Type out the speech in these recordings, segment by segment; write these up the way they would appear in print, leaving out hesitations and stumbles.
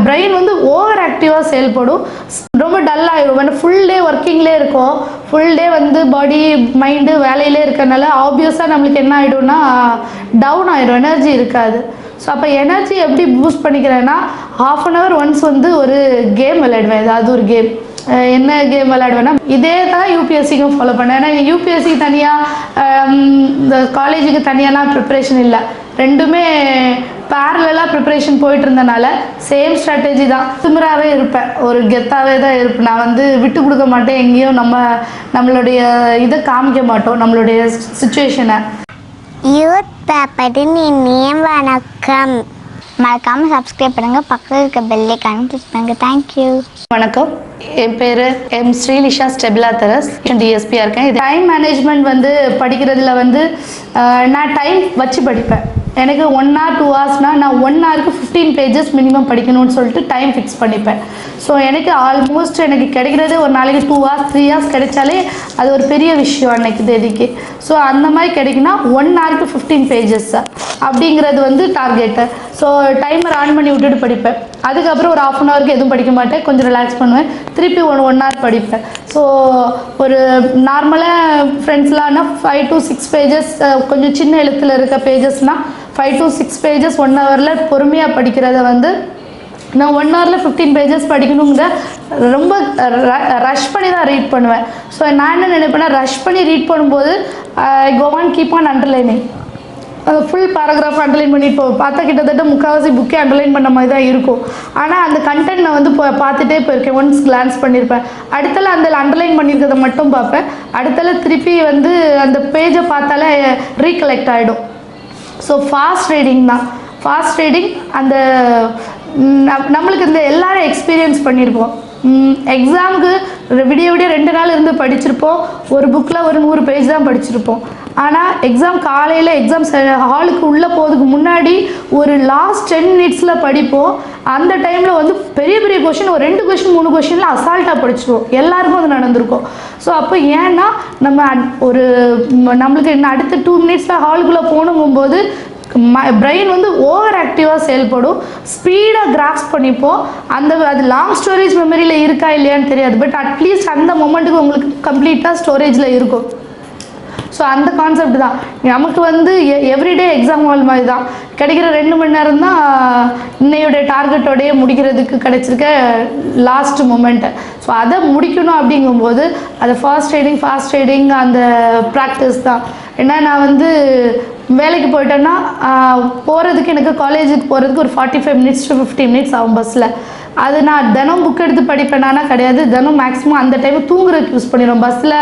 Brain வந்து over ஆக்டிவாக செயல்படும், ரொம்ப டல் ஆகிடும். ஃபுல் டே ஒர்க்கிங்லேயே இருக்கும், ஃபுல் டே வந்து பாடி மைண்டு வேலையிலே இருக்கிறனால ஆப்வியஸாக நம்மளுக்கு என்ன ஆகிடும்னா டவுன் ஆகிடும், எனர்ஜி இருக்காது. ஸோ அப்போ எனர்ஜி எப்படி பூஸ்ட் பண்ணிக்கிறேன்னா ½ ஒன்ஸ் வந்து ஒரு கேம் விளையாடுவேன். ஏதாவது ஒரு கேம், என்ன கேம் விளையாடுவேன்னா இதே தான் யூபிஎஸ்சிக்கும் ஃபாலோ பண்ணேன். ஏன்னா யூபிஎஸ்சிக்கு தனியாக இந்த காலேஜுக்கு தனியாலாம் ப்ரிப்ரேஷன் இல்லை, ரெண்டுமே பேரலாக ப்ரிப்ரேஷன் போயிட்டு இருந்தனால சேம் ஸ்ட்ராட்டஜி தான். திமிராகவே இருப்பேன், ஒரு கெத்தாகவே தான் இருப்பேன். நான் வந்து விட்டு கொடுக்க மாட்டேன், எங்கேயும் நம்மளுடைய இதை காமிக்க மாட்டோம், நம்மளுடைய சுச்சுவேஷனை. யூத் பேப்பரின் இனிய வணக்கம். மறக்காமல் சப்ஸ்கிரைப் பண்ணுங்கள், பக்கத்தில் இருக்க பெல் ஐகானை கிளிக் பண்ணுங்கள். தேங்க்யூ. வணக்கம், என் பேர் எம் ஸ்ரீலிஷா ஸ்டெபிலா தெரஸ், டிஎஸ்பியாக இருக்கேன். இது டைம் மேனேஜ்மெண்ட் வந்து படிக்கிறதுல வந்து நான் டைம் வச்சு படிப்பேன். எனக்கு 1 hour 2 hours நான் 1 hourக்கு 15 pages மினிமம் படிக்கணும்னு சொல்லிட்டு டைம் ஃபிக்ஸ் பண்ணிப்பேன். ஸோ எனக்கு ஆல்மோஸ்ட் எனக்கு கிடைக்கிறது ஒரு நாளைக்கு 2 hours 3 hours கிடைச்சாலே அது ஒரு பெரிய விஷயம் அன்னைக்கு தேதிக்கு. ஸோ அந்த மாதிரி கிடைக்குன்னா 1 hourக்கு 15 pages அப்படிங்கிறது வந்து டார்கெட்டு. ஸோ டைமர் ஆன் பண்ணி விட்டுட்டு படிப்பேன். அதுக்கப்புறம் ஒரு ½ hourக்கு எதுவும் படிக்க மாட்டேன், கொஞ்சம் ரிலாக்ஸ் பண்ணுவேன், திருப்பி 1 hour படிப்பேன். ஸோ ஒரு நார்மலாக ஃப்ரெண்ட்ஸ்லாம்னா 5 to 6 pages, கொஞ்சம் சின்ன எழுத்தில் இருக்க பேஜஸ்னால் 5 to 6 pages 1 hourல பொறுமையாக படிக்கிறத வந்து நான் 1 hourல 15 pages படிக்கணுங்கிற ரொம்ப ரஷ் பண்ணி தான் ரீட் பண்ணுவேன். ஸோ நான் என்ன நினைப்பேன்னா ரஷ் பண்ணி ரீட் பண்ணும்போது go on keep on underlining, full paragraph underline பண்ணிட்டு பார்த்தா கிட்டத்தட்ட முக்கால்வாசி புக்கே அண்டர்லைன் பண்ண மாதிரி தான் இருக்கும். ஆனால் அந்த கண்டென்ட் நான் வந்து பார்த்துட்டே போயிருக்கேன், ஒன்ஸ் கிளான்ஸ் பண்ணியிருப்பேன். அடுத்தல அந்த அண்டர்லைன் பண்ணியிருக்கிறத மட்டும் பார்ப்பேன், அடுத்தல திருப்பி வந்து அந்த பேஜை பார்த்தாலே ரீகலெக்ட் ஆகிடும். ஸோ ஃபாஸ்ட் ரீடிங் தான். ஃபாஸ்ட் ரீடிங் அந்த நம்மளுக்கு இந்த எல்லாரும் எக்ஸ்பீரியன்ஸ் பண்ணியிருப்போம். எக்ஸாமுக்கு விடிய 2 நாள் இருந்து படிச்சிருப்போம், ஒரு புக்கில் ஒரு 100 பேஜ் தான் படிச்சிருப்போம். ஆனால் எக்ஸாம் காலையில் எக்ஸாம் ஹாலுக்கு உள்ளே போகிறதுக்கு முன்னாடி ஒரு லாஸ்ட் 10 minutesல படிப்போம். அந்த டைமில் வந்து பெரிய பெரிய கொஷின், ஒரு 2 கொஷின் 3 கொஷினில் அசால்ட்டாக படிச்சிடுவோம். எல்லாருக்கும் அது நடந்திருக்கும். ஸோ அப்போ ஏன்னா நம்மளுக்கு இன்னும் அடுத்த 2 minutesல ஹாலுக்குள்ளே போகணுங்கும்போது பிரெயின் வந்து ஓவர் ஆக்டிவாக செயல்படும், ஸ்பீடாக கிராஸ்ப் பண்ணிப்போம். அது லாங் ஸ்டோரேஜ் மெமரியில் இருக்கா இல்லையான்னு தெரியாது, பட் அட்லீஸ்ட் அந்த மொமெண்ட்டுக்கு உங்களுக்கு கம்ப்ளீட்டாக ஸ்டோரேஜில் இருக்கும். ஸோ அந்த கான்செப்ட் தான் நமக்கு வந்து எவ்ரிடே எக்ஸாம் ஹால் மாதிரி தான். கிடைக்கிற 2 மணி நேரம் தான் இன்னையோடைய டார்கெட்டோடைய முடிக்கிறதுக்கு கிடைச்சிருக்க லாஸ்ட் மொமெண்ட்டு. ஸோ அதை முடிக்கணும் அப்படிங்கும்போது அது ஃபாஸ்ட் ரீடிங் அந்த ப்ராக்டிஸ் தான். ஏன்னா நான் வந்து வேலைக்கு போயிட்டேன்னா போகிறதுக்கு எனக்கு காலேஜுக்கு போகிறதுக்கு ஒரு 45 minutes to 50 minutes ஆகும் பஸ்ஸில். அது நான் தினம் புக் எடுத்து படிப்பேனானா கிடையாது, தினம் மேக்ஸிமம் அந்த டைம் தூங்குறதுக்கு யூஸ் பண்ணிடுவேன். பஸ்ஸில்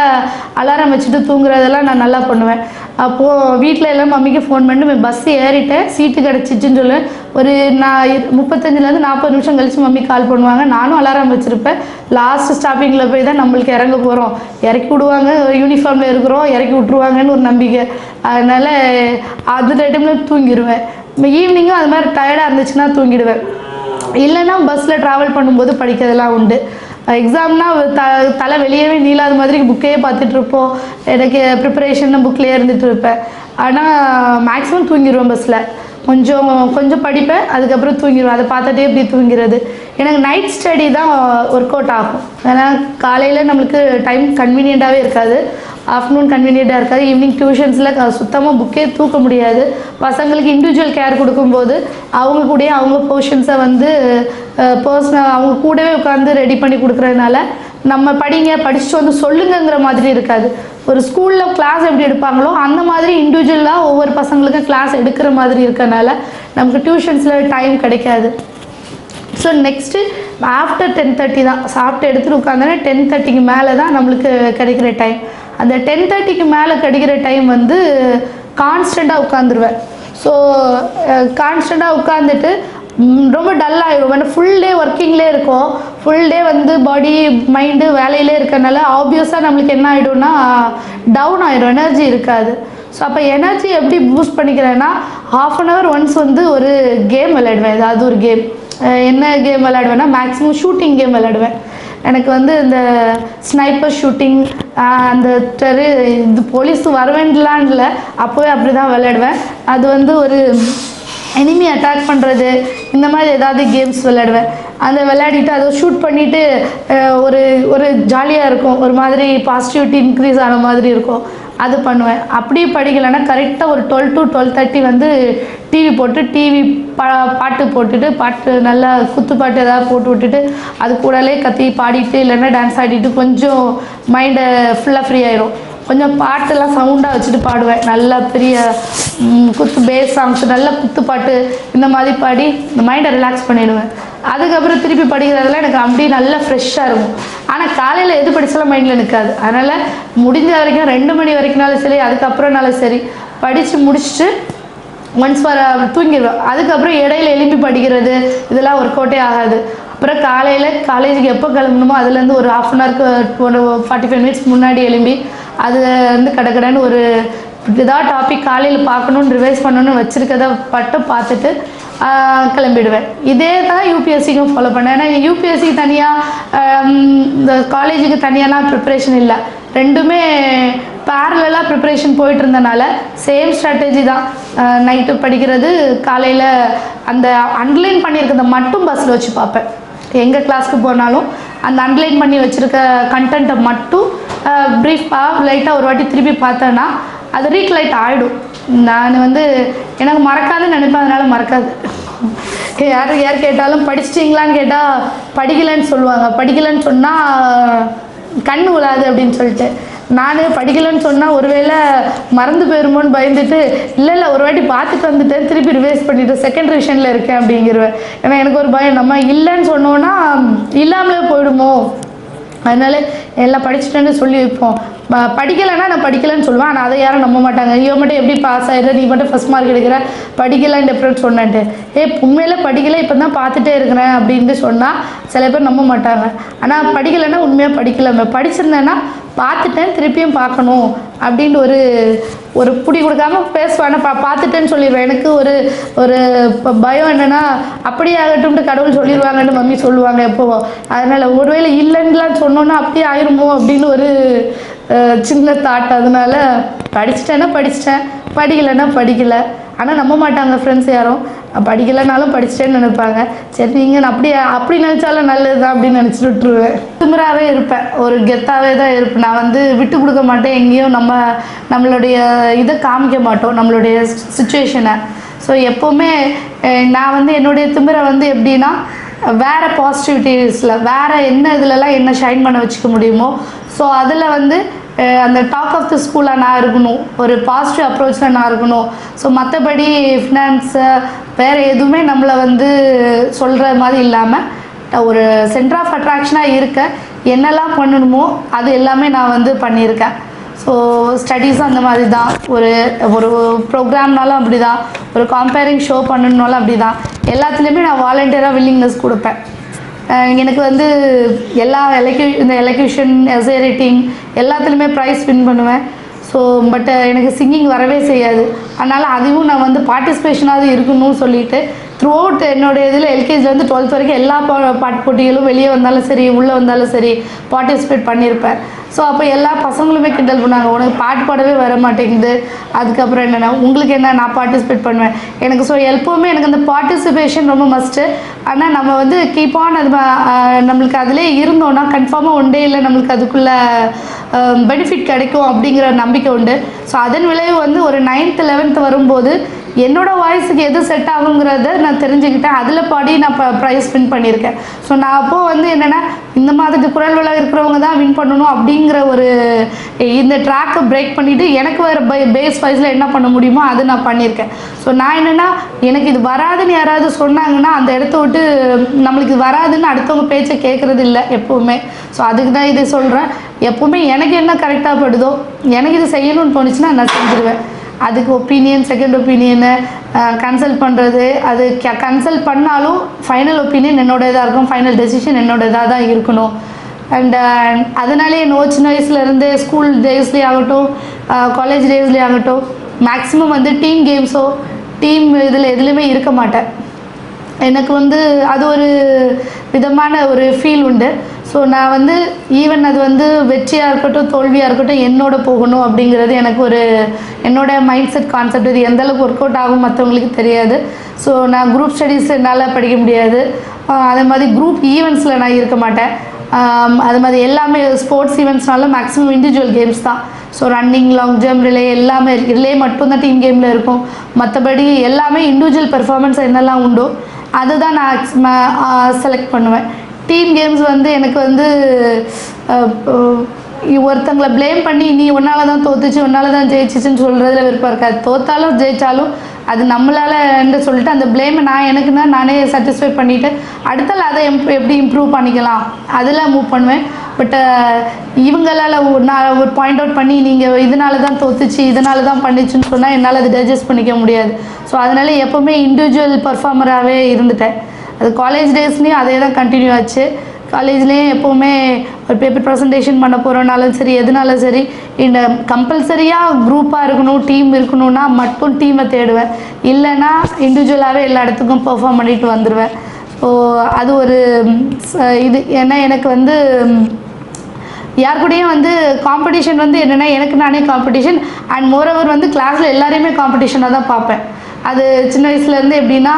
அலாரம் வச்சுட்டு தூங்குறதெல்லாம் நான் நல்லா பண்ணுவேன். அப்போது வீட்டில் எல்லாம் மம்மிக்கு ஃபோன் பண்ணி பஸ்ஸு ஏறிட்டேன், சீட்டு கிடச்சிச்சின்னு சொல்லுவேன். ஒரு 35 to 40 நிமிஷம் கழித்து மம்மி கால் பண்ணுவாங்க, நானும் அலாரம் வச்சுருப்பேன். லாஸ்ட் ஸ்டாப்பிங்கில் போய் தான் நம்மளுக்கு இறங்க போகிறோம், இறக்கி விடுவாங்க, யூனிஃபார்மில் இருக்கிறோம், இறக்கி விட்ருவாங்கன்னு ஒரு நம்பிக்கை. அதனால் அந்த டைமில் தூங்கிடுவேன். ஈவினிங்கும் அது மாதிரி டயர்டாக இருந்துச்சுன்னா தூங்கிடுவேன். இல்லைன்னா பஸ்ஸில் ட்ராவல் பண்ணும்போது படிக்கிறதெல்லாம் உண்டு. எக்ஸாம்னா தலை வெளியவே நீளாத மாதிரி புக்கையே பார்த்துட்ருப்போம், எனக்கு ப்ரிப்பரேஷன் புக்லேயே இருந்துகிட்டு இருப்பேன். ஆனால் மேக்ஸிமம் தூங்கிடுவேன் பஸ்ஸில். கொஞ்சம் படிப்பேன், அதுக்கப்புறம் தூங்கிடுவேன். அதை பார்த்துட்டே எப்படி தூங்கிறது. எனக்கு நைட் ஸ்டடி தான் ஒர்க் அவுட் ஆகும். ஏன்னா காலையில் நம்மளுக்கு டைம் கன்வீனியண்ட்டாகவே இருக்காது, ஆஃப்டர்நூன் கன்வீனியண்ட்டாக இருக்காது, ஈவினிங் டியூஷன்ஸில் சுத்தமாக புக்கே தூக்க முடியாது. பசங்களுக்கு இண்டிவிஜுவல் கேர் கொடுக்கும்போது அவங்க கூடயே அவங்க போர்ஷன்ஸை வந்து பர்சனல் அவங்க கூடவே உட்காந்து ரெடி பண்ணி கொடுக்குறதுனால நம்ம படிச்சுட்டு வந்து சொல்லுங்கிற மாதிரி இருக்காது. ஒரு ஸ்கூலில் கிளாஸ் எப்படி எடுப்பாங்களோ அந்த மாதிரி இண்டிவிஜுவலாக ஒவ்வொரு பசங்களுக்கும் கிளாஸ் எடுக்கிற மாதிரி இருக்கனால நமக்கு டியூஷன்ஸில் டைம் கிடைக்காது. ஸோ நெக்ஸ்ட்டு ஆஃப்டர் 10:30 தான் சாப்பிட்டு எடுத்துகிட்டு உட்காந்தோன்னா 10:30க்கு மேலே தான் நம்மளுக்கு கிடைக்கிற டைம். அந்த 10:30க்கு மேலே கிடைக்கிற டைம் வந்து கான்ஸ்டண்ட்டாக உட்காந்துருவேன். ஸோ கான்ஸ்டண்ட்டாக உட்காந்துட்டு ரொம்ப டல் ஆகிடும். ஃபுல் டே ஒர்க்கிங்லேயே இருக்கும், ஃபுல் டே வந்து பாடி மைண்டு வேலையிலே இருக்கிறனால ஆப்வியஸாக நம்மளுக்கு என்ன ஆகிடும்னா டவுன் ஆகிடும், எனர்ஜி இருக்காது. ஸோ அப்போ எனர்ஜி எப்படி பூஸ்ட் பண்ணிக்கிறேன்னா ½ ஒன்ஸ் வந்து ஒரு கேம் விளையாடுவேன். ஏதாவது ஒரு கேம், என்ன கேம் விளையாடுவேன்னா மேக்ஸிமம் ஷூட்டிங் கேம் விளையாடுவேன். எனக்கு வந்து இந்த ஸ்னைப்பர் ஷூட்டிங், அந்த இது போலீஸ் வரவேண்டலான்னு இல்லை, அப்போவே அப்படி தான் விளையாடுவேன். அது வந்து ஒரு எனிமி அட்டாக் பண்ணுறது இந்த மாதிரி ஏதாவது கேம்ஸ் விளையாடுவேன். அந்த விளையாடிட்டு அதை ஷூட் பண்ணிவிட்டு ஒரு ஒரு ஜாலியாக இருக்கும், ஒரு மாதிரி பாசிட்டிவிட்டி இன்க்ரீஸ் ஆன மாதிரி இருக்கும், அது பண்ணுவேன். அப்படியே படிக்கலைன்னா கரெக்டாக ஒரு 12 to 12:30 வந்து டிவி போட்டு பாட்டு போட்டுட்டு பாட்டு நல்லா குத்து பாட்டு ஏதாவது போட்டு விட்டுட்டு அது கூடலே கத்தி பாடிட்டு இல்லைன்னா டான்ஸ் ஆடிட்டு கொஞ்சம் மைண்டை ஃபுல்லாக ஃப்ரீ ஆயிரும். கொஞ்சம் பாட்டெல்லாம் சவுண்டாக வச்சுட்டு பாடுவேன், நல்லா பெரிய குத்து பேஸ் சாங்ஸ் நல்ல குத்து பாட்டு இந்த மாதிரி பாடி இந்த மைண்டை ரிலாக்ஸ் பண்ணிடுவேன். அதுக்கப்புறம் திருப்பி படிக்கிறதெல்லாம் எனக்கு அப்படியே நல்லா ஃப்ரெஷ்ஷாக இருக்கும். ஆனால் காலையில் எது படித்தாலும் மைண்டில் நிற்காது. அதனால் முடிஞ்ச வரைக்கும் 2 மணி வரைக்கும்னாலும் சரி, அதுக்கப்புறம்னாலும் சரி படித்து முடிச்சுட்டு ஒன்ஸ் தூங்கிடுவேன். அதுக்கப்புறம் இடையில எழுப்பி படிக்கிறது இதெல்லாம் ஒர்க் அவுட்டே ஆகாது. அப்புறம் காலையில் காலேஜுக்கு எப்போ கிளம்பணுமோ அதுலேருந்து ஒரு 1/2 அன் ஹவருக்கு ஒரு 45 மினிட்ஸ் முன்னாடி எழும்பி அது வந்து கடகடன்னு ஒரு ஏதாவது டாபிக் காலையில் பார்க்கணுன்னு ரிவைஸ் பண்ணணுன்னு வச்சுருக்கதை பார்த்துட்டு கிளம்பிடுவேன். இதே தான் யூபிஎஸ்சிக்கும் ஃபாலோ பண்ணேன். ஏன்னா யூபிஎஸ்சிக்கு தனியாக இந்த காலேஜுக்கு தனியாலாம் ப்ரிப்ரேஷன் இல்லை, ரெண்டுமே பேரலாக ப்ரிப்ரேஷன் போயிட்டு இருந்தனால சேம் ஸ்ட்ராட்டஜி தான். நைட்டு படிக்கிறது, காலையில் அந்த அண்டர்லைன் பண்ணியிருக்கிறத மட்டும் பஸ்ஸில் வச்சு பார்ப்பேன். எங்கே கிளாஸ்க்கு போனாலும் அந்த அண்டர்லைன் பண்ணி வச்சுருக்க கண்டென்ட்டை மட்டும் ப்ரீஃபாக லைட்டாக ஒரு வாட்டி திருப்பி பார்த்தேன்னா அது ரீக்லைட் ஆகிடும். நான் வந்து எனக்கு மறக்காதுன்னு நினைப்பேன், அதனால் மறக்காது. யார் கேட்டாலும் படிச்சிட்டிங்களான்னு கேட்டால் படிக்கலைன்னு சொல்லுவாங்க. படிக்கலைன்னு சொன்னால் கண் விழாது அப்படின்னு சொல்லிட்டு நான் படிக்கலைன்னு சொன்னால் ஒருவேளை மறந்து போயிருமோன்னு பயந்துட்டு இல்லை ஒரு வாட்டி பார்த்துட்டு வந்துட்டேன், திருப்பி ரிவைஸ் பண்ணிவிட்டு செகண்ட் ரிவிஷனில் இருக்கேன் அப்படிங்கிறவேன். ஏன்னா எனக்கு ஒரு பயம், நம்ம இல்லைன்னு சொன்னோன்னா இல்லாமலே போயிடுமோ, அதனால எல்லாம் படிச்சுட்டேன்னு சொல்லி வைப்போம். படிக்கலைன்னா நான் படிக்கலைன்னு சொல்லுவேன், ஆனால் அதை யாரும் நம்ப மாட்டாங்க. ஐயோ மட்டும் எப்படி பாஸ் ஆகிடுற, நீ மட்டும் ஃபஸ்ட் மார்க் எடுக்கிற, படிக்கலைன்னு டிஃப்ரெண்ட் சொன்னேன்ட்டு. உண்மையில் படிக்கலை இப்போ தான் பார்த்துட்டே இருக்கிறேன் அப்படின்ட்டு சொன்னால் சில பேர் நம்ப மாட்டாங்க. ஆனால் படிக்கலைன்னா உண்மையாக படிக்கலை, படிச்சிருந்தேன்னா பார்த்துட்டேன் திருப்பியும் பார்க்கணும் அப்படின்ட்டு ஒரு புடி கொடுக்காம பேசுவேன். பார்த்துட்டேன்னு சொல்லிடுவேன். எனக்கு ஒரு பயம் என்னென்னா அப்படியே ஆகட்டும்ட்டு கடவுள் சொல்லிடுவாங்கன்னு மம்மி சொல்லுவாங்க எப்போவோ. அதனால் ஒருவேளை இல்லைன்னுலாம் சொன்னோன்னா அப்படியே ஆயிருமோ அப்படின்னு ஒரு சின்ன தாட். அதனால படிச்சிட்டேன்னா படிச்சிட்டேன், படிக்கலைன்னா படிக்கலை. ஆனால் நம்ப மாட்டாங்க ஃப்ரெண்ட்ஸ் யாரும், படிக்கலைனாலும் படிச்சிட்டேன்னு நினைப்பாங்க. சரி நீங்கள் அப்படி நினச்சாலும் நல்லது தான் அப்படின்னு நினச்சிட்டு விட்டுருவேன். திமிராகவே இருப்பேன், ஒரு கெத்தாகவே தான் இருப்பேன். நான் வந்து விட்டு கொடுக்க மாட்டேன், எங்கேயும் நம்மளுடைய இதை காமிக்க மாட்டோம், நம்மளுடைய சுச்சுவேஷனை. ஸோ எப்போவுமே நான் வந்து என்னுடைய திமிரை வந்து எப்படின்னா வேறு பாசிட்டிவிட்டிஸில் வேறு என்ன இதிலலாம் என்ன ஷைன் பண்ண வச்சுக்க முடியுமோ ஸோ அதில் வந்து அந்த டாக் ஆஃப் த ஸ்கூலாக நான் இருக்கணும், ஒரு பாசிட்டிவ் அப்ரோச்சில் நான் இருக்கணும். ஸோ மற்றபடி ஃபினான்ஸு வேறு எதுவுமே நம்மளை வந்து சொல்கிற மாதிரி இல்லாமல் ஒரு சென்டர் ஆஃப் அட்ராக்ஷனாக இருக்க என்னெல்லாம் பண்ணணுமோ அது எல்லாமே நான் வந்து பண்ணியிருக்கேன். ஸோ ஸ்டடீஸும் அந்த மாதிரி தான், ஒரு ப்ரோக்ராம்னாலும் அப்படி தான், ஒரு கம்பேரிங் ஷோ பண்ணணுன்னாலும் அப்படி தான். எல்லாத்துலேயுமே நான் வாலண்டியராக வில்லிங்னஸ் கொடுப்பேன். எனக்கு வந்து எல்லா இந்த எலக்யூஷன் எஸ்ஏ ரைட்டிங் எல்லாத்துலேயுமே ப்ரைஸ் வின் பண்ணுவேன். ஸோ பட் எனக்கு சிங்கிங் வரவே செய்யாது. அதனால் அதுவும் நான் வந்து பார்ட்டிசிபேஷனாவது இருக்கணும்னு சொல்லிட்டு த்ரூ அவுட் என்னோடய இதில் எல்கேஜிலேருந்து 12th வரைக்கும் எல்லா பாட்டு போட்டிகளும் வெளியே வந்தாலும் சரி உள்ளே வந்தாலும் சரி பார்ட்டிசிபேட் பண்ணியிருப்பேன். ஸோ அப்போ எல்லா பசங்களுமே கிண்டல் பண்ணாங்க, உனக்கு பாட்டு பாடவே வர மாட்டேங்குது, அதுக்கப்புறம் என்னென்னா உங்களுக்கு என்ன, நான் பார்ட்டிசிபேட் பண்ணுவேன். எனக்கு ஸோ எப்போவுமே எனக்கு அந்த பார்ட்டிசிபேஷன் ரொம்ப மஸ்ட்டு. ஆனால் நம்ம வந்து கீப் ஆன் அது நம்மளுக்கு அதிலே இருந்தோன்னா கன்ஃபார்மாக ஒன் டேயில் நம்மளுக்கு அதுக்குள்ளே பெனிஃபிட் கிடைக்கும் அப்படிங்கிற நம்பிக்கை உண்டு. ஸோ அதன் விளைவு வந்து ஒரு 9th 11th வரும்போது என்னோடய வாய்ஸுக்கு எது செட் ஆகுங்கிறத நான் தெரிஞ்சுக்கிட்டேன். அதில் பாடி நான் ப்ரைஸ் வின் பண்ணியிருக்கேன். ஸோ நான் அப்போது வந்து என்னென்னா இந்த மாதிரி குரல் வளம் இருக்கிறவங்க தான் வின் பண்ணணும் அப்படிங்கிற ஒரு இந்த ட்ராக்கை பிரேக் பண்ணிவிட்டு எனக்கு வேறு பேஸ் வைஸில் என்ன பண்ண முடியுமோ அது நான் பண்ணியிருக்கேன். ஸோ நான் என்னென்னா எனக்கு இது வராதுன்னு யாராவது சொன்னாங்கன்னா அந்த இடத்த விட்டு நம்மளுக்கு இது வராதுன்னு அடுத்தவங்க பேச்சை கேட்குறது இல்லை எப்போவுமே. ஸோ அதுக்கு தான் இதை சொல்கிறேன். எப்போவுமே எனக்கு என்ன கரெக்டாக படுதோ, எனக்கு இது செய்யணும்னு தோணுச்சுன்னா நான் செஞ்சுருவேன். அதுக்கு ஒப்பீனியன், செகண்ட் ஒப்பீனியனை கன்சல்ட் பண்ணுறது, அது கன்சல்ட் பண்ணாலும் ஃபைனல் ஒப்பீனியன் என்னோடதாக இருக்கும், ஃபைனல் டெசிஷன் என்னோடதாக தான் இருக்கணும். அண்ட் அதனாலே சின்ன வயசுலேருந்து ஸ்கூல் டேஸ்லேயே ஆகட்டும் காலேஜ் டேஸ்லேயே ஆகட்டும் மேக்ஸிமம் வந்து டீம் கேம்ஸோ டீம் இதில் எதுலேயுமே இருக்க மாட்டேன். எனக்கு வந்து அது ஒரு விதமான ஒரு ஃபீல் உண்டு. ஸோ நான் வந்து ஈவன் அது வந்து வெற்றியாக இருக்கட்டும் தோல்வியாக இருக்கட்டும் என்னோட போகணும் அப்படிங்கிறது எனக்கு ஒரு என்னோட மைண்ட் செட் கான்செப்ட். இது எந்தளவுக்கு ஒர்க் அவுட் ஆகும் மற்றவங்களுக்கு தெரியாது. ஸோ நான் குரூப் ஸ்டடீஸ் என்னால் படிக்க முடியாது. அதே மாதிரி குரூப் ஈவெண்ட்ஸில் நான் இருக்க மாட்டேன். அது மாதிரி எல்லாமே ஸ்போர்ட்ஸ் ஈவெண்ட்ஸ்னாலும் மேக்ஸிமம் இண்டிவிஜுவல் கேம்ஸ் தான். So running, long jump, relay எல்லாமே ரிலே மட்டும்தான் டீம் கேமில் இருக்கும். மற்றபடி எல்லாமே இண்டிவிஜுவல் பெர்ஃபார்மன்ஸ் என்னெல்லாம் உண்டோ அதுதான் நான் செலக்ட் பண்ணுவேன். டீம் கேம்ஸ் வந்து எனக்கு வந்து ஒருத்தங்களை ப்ளேம் பண்ணி நீ ஒன்றால் தான் தோத்துச்சு ஒன்றால் தான் ஜெயிச்சிச்சுன்னு சொல்கிறதுல விருப்பம் இருக்காது. தோத்தாலும் ஜெயித்தாலும் அது நம்மளால் என்று சொல்லிட்டு அந்த ப்ளேமை நான் எனக்கு தான் நானே சாட்டிஸ்ஃபை பண்ணிவிட்டு அடுத்தால அதை எப்படி இம்ப்ரூவ் பண்ணிக்கலாம் அதில் மூவ் பண்ணுவேன். பட் இவங்களால் நான் ஒரு பாயிண்ட் அவுட் பண்ணி நீங்கள் இதனால தான் தோத்துச்சு இதனால தான் பண்ணிச்சுன்னு சொன்னால் என்னால் அதை டைஜஸ்ட் பண்ணிக்க முடியாது. ஸோ அதனால் எப்போவுமே இண்டிவிஜுவல் பர்ஃபார்மராகவே இருந்துட்டேன். அது காலேஜ் டேஸ்லேயும் அதே தான் கண்டினியூ ஆச்சு. காலேஜ்லேயும் எப்போவுமே ஒரு பேப்பர் ப்ரெசன்டேஷன் பண்ண போகிறோனாலும் சரி எதுனாலும் சரி இந்த கம்பல்சரியாக குரூப்பாக இருக்கணும் டீம் இருக்கணும்னா மட்டும் டீமை தேடுவேன். இல்லைன்னா இண்டிவிஜுவலாகவே எல்லா இடத்துக்கும் பெர்ஃபார்ம் பண்ணிட்டு வந்துடுவேன். ஸோ அது ஒரு இது ஏன்னா எனக்கு வந்து யார் கூடயும் வந்து காம்படிஷன் வந்து என்னென்னா எனக்கு நானே காம்படிஷன் அண்ட் மோரோவர் வந்து கிளாஸில் எல்லாரையுமே காம்படிஷனாக தான் பார்ப்பேன். அது சின்ன வயசுலேருந்து எப்படின்னா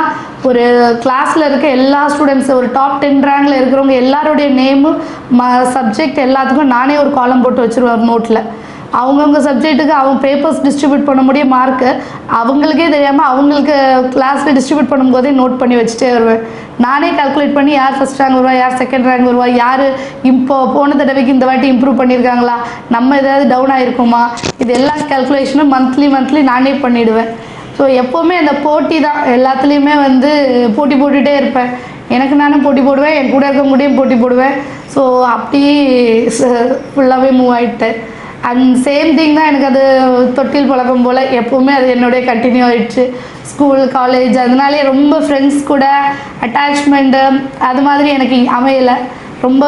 ஒரு கிளாஸில் இருக்க எல்லா ஸ்டூடெண்ட்ஸ் ஒரு டாப் 10 ரேங்கில் இருக்கிறவங்க எல்லாருடைய நேமு சப்ஜெக்ட் எல்லாத்துக்கும் நானே ஒரு காலம் போட்டு வச்சுருவேன் ஒரு நோட்டில். அவங்கவுங்க சப்ஜெக்ட்டுக்கு அவங்க பேப்பர்ஸ் டிஸ்ட்ரிபியூட் பண்ண முடிய மார்க்கு அவங்களுக்கே தெரியாமல் அவங்களுக்கு கிளாஸில் டிஸ்ட்ரிபியூட் பண்ணும்போதே நோட் பண்ணி வச்சுட்டே வருவேன். நானே கால்குலேட் பண்ணி யார் ஃபஸ்ட் ரேங்க் வருவா யார் செகண்ட் ரேங்க் வருவா யார் போன தடவைக்கு இந்த வாட்டி இம்ப்ரூவ் பண்ணியிருக்காங்களா நம்ம ஏதாவது டவுன் ஆகிருக்குமா இது எல்லா கால்குலேஷனும் மந்த்லி நானே பண்ணிவிடுவேன். ஸோ எப்போவுமே அந்த போட்டி தான் எல்லாத்துலேயுமே வந்து போட்டி போட்டுகிட்டே இருப்பேன். எனக்கு நானும் போட்டி போடுவேன் என் கூட இருக்க முடியும் போட்டி போடுவேன். ஸோ அப்படியே ஃபுல்லாகவே மூவ் ஆகிட்டேன். அண்ட் சேம் திங் தான் எனக்கு அது தொட்டில் பழக்கம் போல் எப்போவுமே அது என்னுடைய கண்டினியூ ஆகிடுச்சு. ஸ்கூல் காலேஜ் அதனாலே ரொம்ப ஃப்ரெண்ட்ஸ் கூட அட்டாச்மெண்ட்டு அது மாதிரி எனக்கு அமையலை. ரொம்ப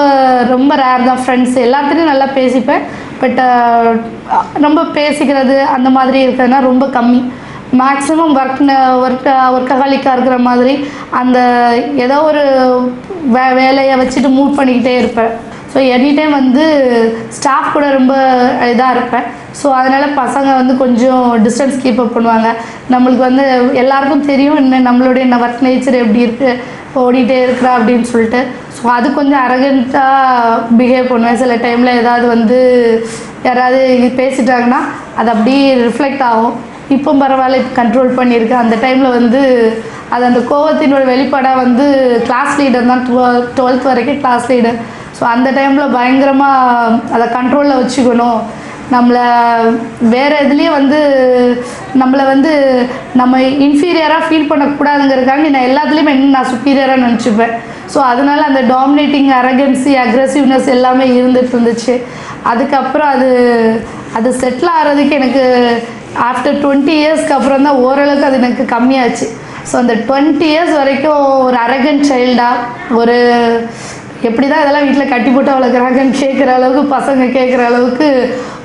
ரொம்ப ரேர் தான் ஃப்ரெண்ட்ஸ் எல்லாத்துலேயும் நல்லா பேசிப்பேன். பட் ரொம்ப பேசிக்கிறது அந்த மாதிரி இருக்கிறதுனா ரொம்ப கம்மி. மேக்ஸிமம் ஒர்க்கஹாலிக்காக இருக்கிற மாதிரி அந்த ஏதோ ஒரு வேலையை வச்சுட்டு மூவ் பண்ணிக்கிட்டே இருப்பேன். ஸோ எனி டைம் வந்து ஸ்டாஃப் கூட ரொம்ப இதாக இருப்பேன். ஸோ அதனால் பசங்க வந்து கொஞ்சம் டிஸ்டன்ஸ் கீப் அப் பண்ணுவாங்க. நம்மளுக்கு வந்து எல்லாருக்கும் தெரியும் இன்னும் நம்மளுடைய ஒர்க் நேச்சர் எப்படி இருக்குது ஓடிட்டே இருக்கிறா அப்படின்னு சொல்லிட்டு. ஸோ அது கொஞ்சம் அரகண்ட்டாக பிஹேவ் பண்ணுவேன். சில டைமில் ஏதாவது வந்து யாராவது பேசிட்டாங்கன்னா அது அப்படியே ரிஃப்ளெக்ட் ஆகும். இப்போ பரவாயில்ல இப்போ கண்ட்ரோல் பண்ணியிருக்கேன். அந்த டைமில் வந்து அது அந்த கோவத்தினோட வெளிப்பாடாக வந்து கிளாஸ் லீடர் தான் 12th வரைக்கும் கிளாஸ் லீடர். ஸோ அந்த டைமில் பயங்கரமாக அதை கண்ட்ரோலில் வச்சுக்கணும். நம்மளை வேறு எதுலேயும் வந்து நம்மளை வந்து நம்ம இன்ஃபீரியராக ஃபீல் பண்ணக்கூடாதுங்கிறதுக்காக நான் எல்லாத்துலேயுமே நான் சுப்பீரியராக நினச்சிப்பேன். ஸோ அதனால் அந்த டாமினேட்டிங் அரகன்சி அக்ரெசிவ்னஸ் எல்லாமே இருந்துச்சு. அதுக்கப்புறம் அது செட்டில் ஆகிறதுக்கு எனக்கு ஆஃப்டர் 20 இயர்ஸ்க்கு அப்புறம் தான் ஓரளவுக்கு அது எனக்கு கம்மியாச்சு. ஸோ அந்த 20 இயர்ஸ் வரைக்கும் ஒரு அரகன்ட் சைல்டாக ஒரு எப்படி தான் இதெல்லாம் வீட்டில் கட்டி போட்டு வளர்க்குறாங்கன்னு கேட்குற அளவுக்கு பசங்க கேட்குற அளவுக்கு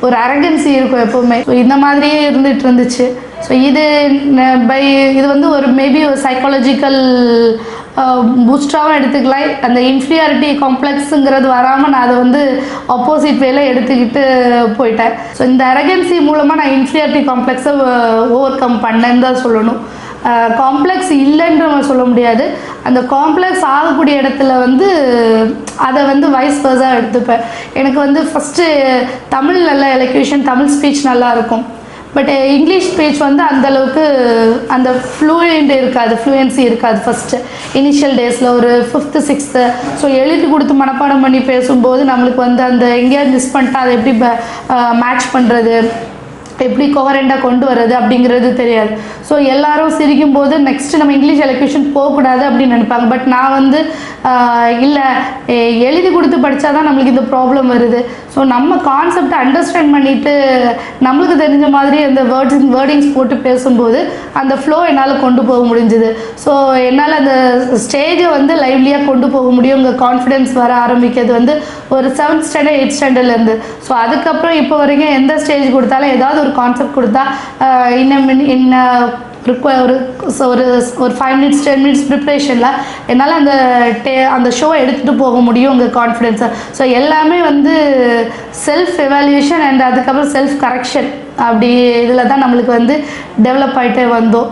ஒரு அரகன்சி இருக்கும் எப்போவுமே. ஸோ இந்த மாதிரியே இருந்துச்சு. ஸோ இது வந்து ஒரு மேபி ஒரு சைக்காலஜிக்கல் பூஸ்டாகவும் எடுத்துக்கலாம். அந்த இன்ஃபீரியாரிட்டி காம்ப்ளெக்ஸுங்கிறது வராமல் நான் அதை வந்து ஆப்போசிட் வேல எடுத்துக்கிட்டு போயிட்டேன். ஸோ இந்த அரகன்சி மூலமாக நான் இன்ஃபீரியாரிட்டி காம்ப்ளெக்ஸை ஓவர் கம் பண்ணேன்னு தான் சொல்லணும். காம்ப்ளெக்ஸ் இல்லைன்னு நம்ம சொல்ல முடியாது. அந்த காம்ப்ளெக்ஸ் ஆகக்கூடிய இடத்துல வந்து அதை வந்து வைஸ் வர்ஸாக எடுத்துப்பேன். எனக்கு வந்து ஃபஸ்ட்டு தமிழ் நல்ல எலக்யூஷன் தமிழ் ஸ்பீச் நல்லாயிருக்கும். பட் இங்கிலீஷ் ஸ்பீச் வந்து அந்தளவுக்கு அந்த ஃப்ளூயன்சி இருக்காது ஃபஸ்ட்டு இனிஷியல் டேஸில் ஒரு 5th 6th. ஸோ எழுதி கொடுத்து மனப்பாடம் பண்ணி பேசும்போது நம்மளுக்கு வந்து அந்த எங்கேயாவது மிஸ் பண்ணிட்டா அதை எப்படி மேட்ச் பண்ணுறது எப்படி கோஹரண்டாக கொண்டு வர்றது அப்படிங்கிறது தெரியாது. ஸோ எல்லாரும் சிரிக்கும்போது நெக்ஸ்ட்டு நம்ம இங்கிலீஷ் எலக்யூஷன் போகக்கூடாது அப்படின்னு நினைப்பாங்க. பட் நான் வந்து இல்லை எழுதி கொடுத்து படித்தா தான் நம்மளுக்கு இந்த ப்ராப்ளம் வருது. ஸோ நம்ம கான்செப்டை அண்டர்ஸ்டாண்ட் பண்ணிவிட்டு நம்மளுக்கு தெரிஞ்ச மாதிரி அந்த வேர்டிங்ஸ் போட்டு பேசும்போது அந்த ஃப்ளோ என்னால் கொண்டு போக முடிஞ்சுது. ஸோ என்னால் அந்த ஸ்டேஜை வந்து லைவ்லியாக கொண்டு போக முடியும். உங்கள் கான்ஃபிடென்ஸ் வர ஆரம்பிக்கிறது வந்து ஒரு 7th standard 8th standardலேருந்து. ஸோ அதுக்கப்புறம் இப்போ வரைக்கும் எந்த ஸ்டேஜ் கொடுத்தாலும் ஏதாவது ஒரு கான்செப்ட் கொடுத்தா இன்னும் ஒரு ஒரு ஒரு 5 மினிட்ஸ் 10 மினிட்ஸ் ப்ரிப்ரேஷனில் என்னால் அந்த ஷோவை எடுத்துகிட்டு போக முடியும் உங்கள் கான்ஃபிடென்ஸை. ஸோ எல்லாமே வந்து செல்ஃப் எவாலுவேஷன் அண்ட் அதுக்கப்புறம் செல்ஃப் கரெக்ஷன் அப்படி இதில் தான் நம்மளுக்கு வந்து டெவலப் ஆகிட்டே வந்தோம்.